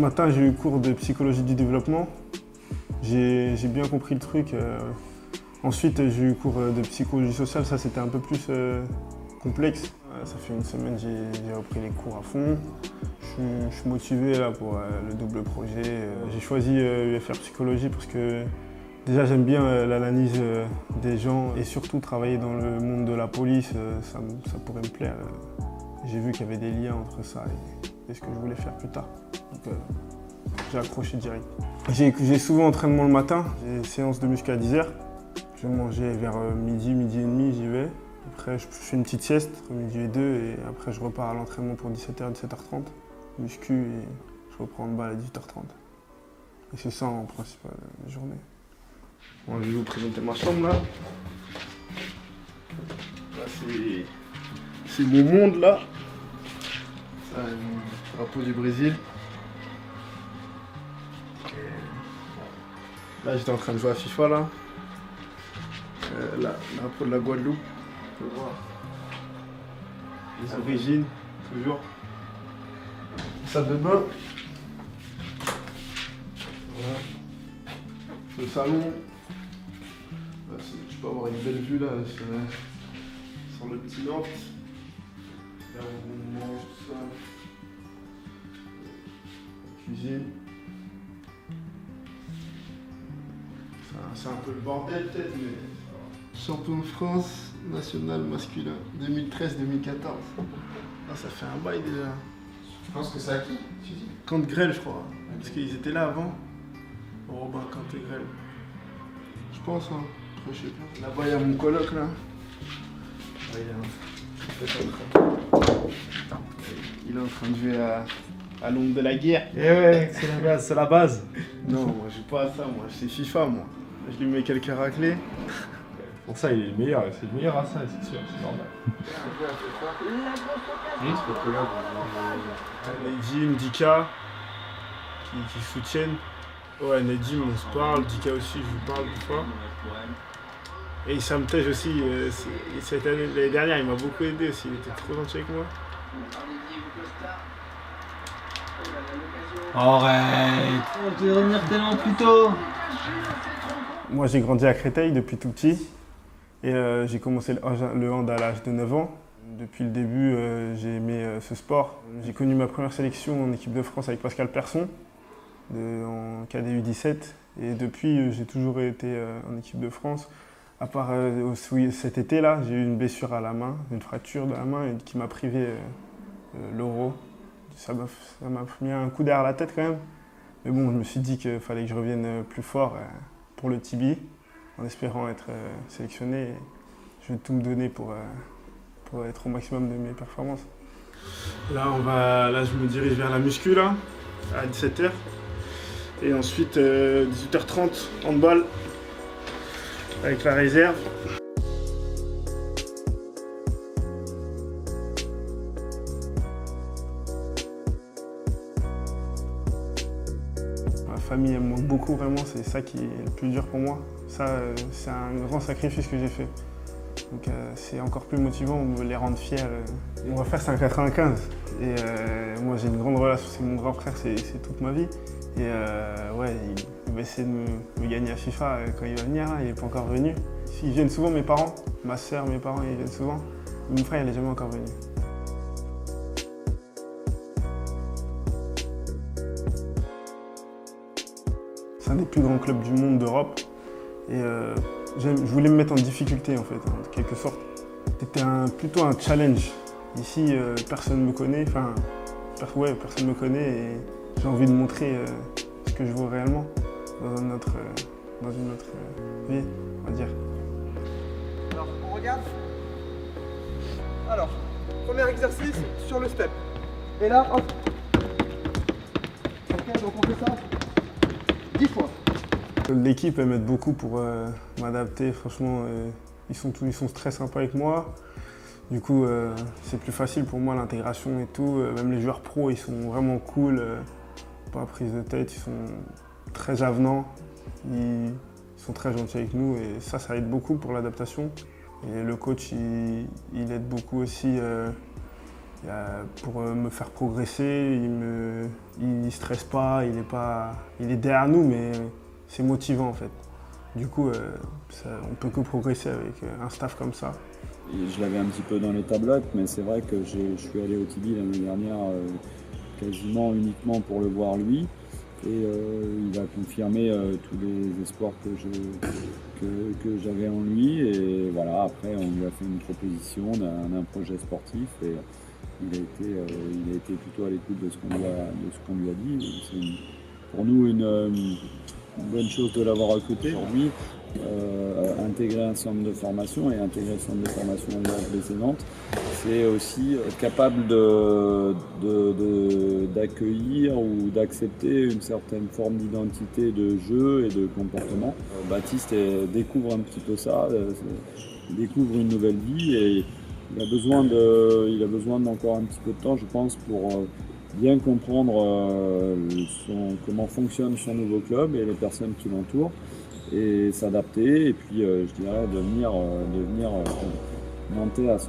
Ce matin, j'ai eu cours de psychologie du développement. J'ai bien compris le truc. Ensuite, j'ai eu cours de psychologie sociale. Ça, c'était un peu plus complexe. Ça fait une semaine, j'ai repris les cours à fond. Je suis motivé là, pour le double projet. J'ai choisi UFR Psychologie parce que déjà, j'aime bien l'analyse des gens et surtout travailler dans le monde de la police, ça pourrait me plaire. J'ai vu qu'il y avait des liens entre ça et ce que je voulais faire plus tard. Donc, j'ai accroché direct. J'ai souvent entraînement le matin, j'ai séance de muscu à 10h. Je vais manger vers midi, midi et demi, j'y vais. Après, je fais une petite sieste entre midi et 2 et après, je repars à l'entraînement pour 17h, 17h30. Muscu et je reprends le bal à 18h30. Et c'est ça en principe la journée. Bon, je vais vous présenter ma chambre là. Là c'est mon monde là. Ça, le drapeau du Brésil. Là j'étais en train de jouer à FIFA là. Là, le drapeau de la Guadeloupe. On peut voir. Les origines, toujours. Salle de bain. Voilà. Le salon. Tu peux avoir une belle vue là sur le petit Nantes. Là on mange tout ça. La cuisine. C'est un peu le bordel peut-être, mais. Champion de France national masculin 2013-2014. Ah, ça fait un bail déjà. Je pense que c'est à qui tu dis? Contre Grêle, je crois. Parce qu'ils étaient là avant. Robin, Kant et Grêle. Je pense, hein. Après, je sais pas. Là-bas, il y a mon coloc, là. Il est en train de jouer à l'ombre de la guerre. Eh ouais, c'est la base. Non, moi, je joue pas à ça, moi. C'est FIFA, moi. Je lui mets quelques raclés. Pour ça, il est le meilleur. C'est le meilleur à ça, c'est sûr, c'est normal. Nedim, Dika, qui soutiennent. Ouais, Nedim, on se parle. Dika aussi, je lui parle des fois. Et Sam Tej aussi, l'année dernière, il m'a beaucoup aidé aussi. Il était trop gentil avec moi. Arrête! Tu devais revenir tellement plus tôt! Moi, j'ai grandi à Créteil depuis tout petit. Et j'ai commencé le hand à l'âge de 9 ans. Depuis le début, j'ai aimé ce sport. J'ai connu ma première sélection en équipe de France avec Pascal Persson, en KDU 17. Et depuis, j'ai toujours été en équipe de France. À part cet été-là, j'ai eu une blessure à la main, une fracture de la main qui m'a privé l'Euro. Ça m'a mis un coup derrière la tête quand même. Mais bon, je me suis dit qu'il fallait que je revienne plus fort pour le Tibi, en espérant être sélectionné. Je vais tout me donner pour être au maximum de mes performances. Là, je me dirige vers la muscu là, à 17h. Et ensuite, 18h30, handball avec la réserve. Ma famille, elle me manque beaucoup, vraiment, c'est ça qui est le plus dur pour moi. Ça, c'est un grand sacrifice que j'ai fait. Donc c'est encore plus motivant, on me les rendre fiers. Mon grand frère, c'est un 95. Et moi, j'ai une grande relation, c'est mon grand frère, c'est toute ma vie. Et ouais, il va essayer de me gagner à FIFA quand il va venir, là, il n'est pas encore venu. Ils viennent souvent, mes parents, ma soeur, mes parents, ils viennent souvent. Mon frère, il n'est jamais encore venu. C'est un des plus grands clubs du monde d'Europe. Et je voulais me mettre en difficulté, en fait, en quelque sorte. C'était plutôt un challenge. Ici, personne ne me connaît, enfin, personne ne me connaît et j'ai envie de montrer ce que je vaux réellement dans une autre vie, on va dire. Alors, on regarde. Alors, premier exercice sur le step. Et là, hop. Ok, donc on fait ça 10 fois. L'équipe, elle m'aide beaucoup pour m'adapter. Franchement, ils sont très sympas avec moi. Du coup, c'est plus facile pour moi l'intégration et tout. Même les joueurs pros, ils sont vraiment cool. Pas prise de tête, ils sont très avenants. Ils sont très gentils avec nous et ça aide beaucoup pour l'adaptation. Et le coach, il aide beaucoup aussi Pour me faire progresser, il stresse pas, il est derrière nous, mais c'est motivant en fait. Du coup, on peut que progresser avec un staff comme ça. Et je l'avais un petit peu dans les tablettes, mais c'est vrai que je suis allé au Tibi l'année dernière quasiment uniquement pour le voir lui. Et il a confirmé tous les espoirs que j'avais en lui. Et voilà, après on lui a fait une proposition d'un projet sportif et il a été plutôt à l'écoute de ce qu'on lui a dit. C'est pour nous une bonne chose de l'avoir recruté. Aujourd'hui, intégrer un centre de formation et intégrer le centre de formation précédente, c'est aussi être capable d'accueillir ou d'accepter une certaine forme d'identité de jeu et de comportement. Baptiste découvre un petit peu ça, découvre une nouvelle vie et il a besoin d'encore un petit peu de temps, je pense, pour bien comprendre comment fonctionne son nouveau club et les personnes qui l'entourent et s'adapter et puis je dirais devenir nantais à 100%.